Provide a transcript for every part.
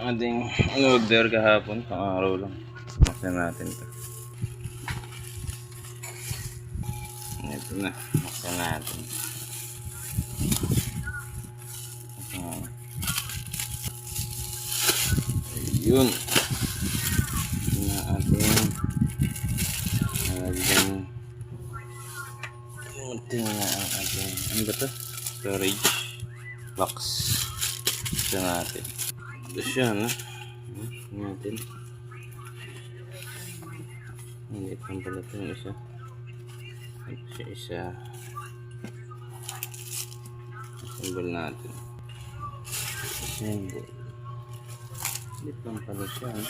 ating order kahapon, pang-araw lang. Buksan natin to. Ito na, buksan natin. Ayun. Ito na ating ito na ang ating, ano ba ito? Storage box. Ito natin. Ito siya, no? Ito natin. Hindi pang pala ito yung isa. Ito siya isa. Assemble natin. Assemble. Hindi pang pala siya, no?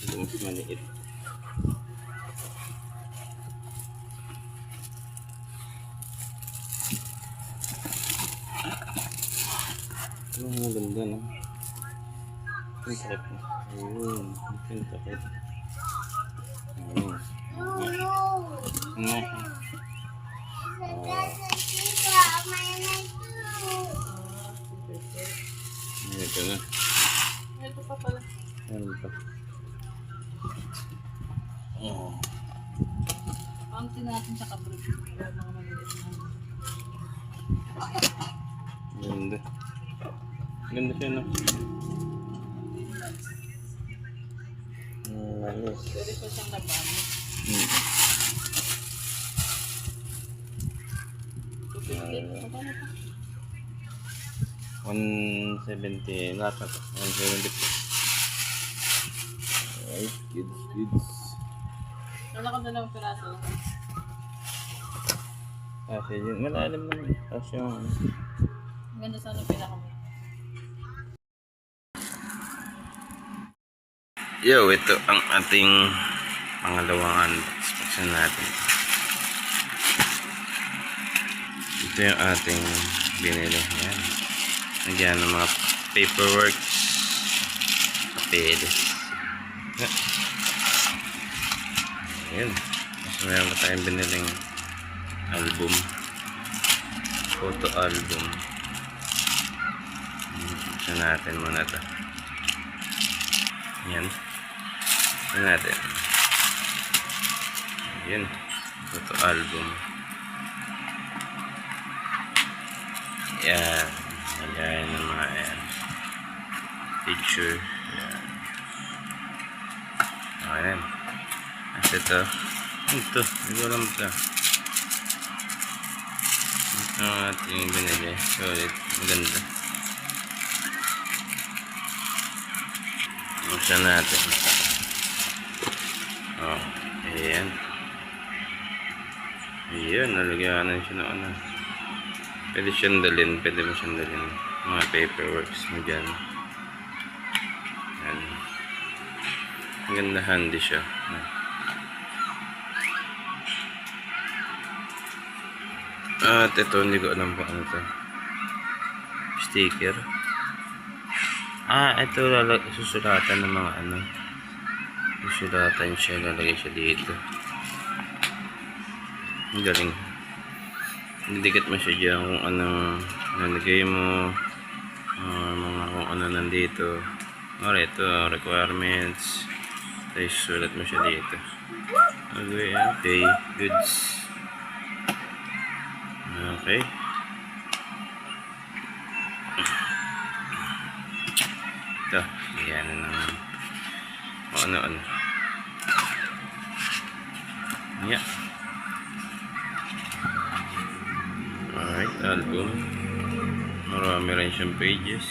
Ito mas maliit. Ito ang maganda, no? Ang takip na. Ayun. Ang takip. Ayun. Ito na. Ito pa pala. Ano pa? Oh. Paunti natin sa kabro. Wala mga maliit na. Ganda. Ganda siya, no? Ayos. Pwede pa siyang laban. Magkano pa? 170 lahat na to. 170. Alright, goods. Wala ka dalawang piraso. Kasi yun, malalim naman. Kasi yung Ang ganda sana pinaka mo. yo, ito ang ating pangalawang unboxing natin. Ito yung ating binili. Yan. Nagyan ng mga paperwork. Papeles. Ayan. Mas meron pa tayong biniling album. Photo album. Buksan natin muna ito. Yan. Buksan natin. Yan. Photo album. Yan. Lagayan ng mga yan. Picture. Yan. Ayan. As ito. Ito. Hindi ko alam ito. Ito ang ating binili. Solid. Maganda. Buksan natin. Oh. Ayan. Ayan. Nalagyanan siya ng ano. Pwede siyang dalhin. Pwede mo siyang dalhin. Mga paperworks mo dyan. Ayan. Ang ganda, handy siya. At ito, hindi ko alam pa ano to. Sticker. Ito susulatan ng mga ano. Susulatan siya, lalagay siya dito. Ang galing. Didikit mo siya dyan kung anong nalagay mo. Mga kung ano nandito. Ito, requirements. Tapos sulat mo siya dito. Okay, goods. Okay. Ito, yan ng ano. Yeah. Alright, album. Marami rin siyang pages.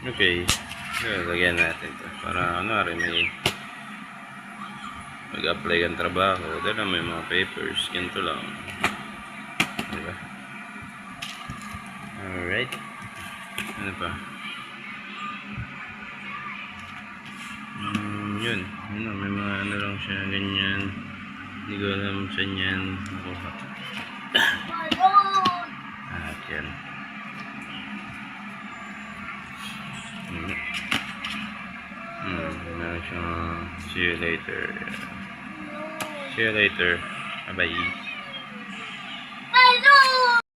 Okay. Lagyan natin ito. Para ano rin may mag-apply kang trabaho. Dala may mga papers. Ganito lang. Diba? Alright. Ano pa? Yun. Ano, may mga ano lang siya. Ganyan. Hindi ko alam saan yan. Nakuha. At yan. Meron So, see you later. See you later. Bye-bye.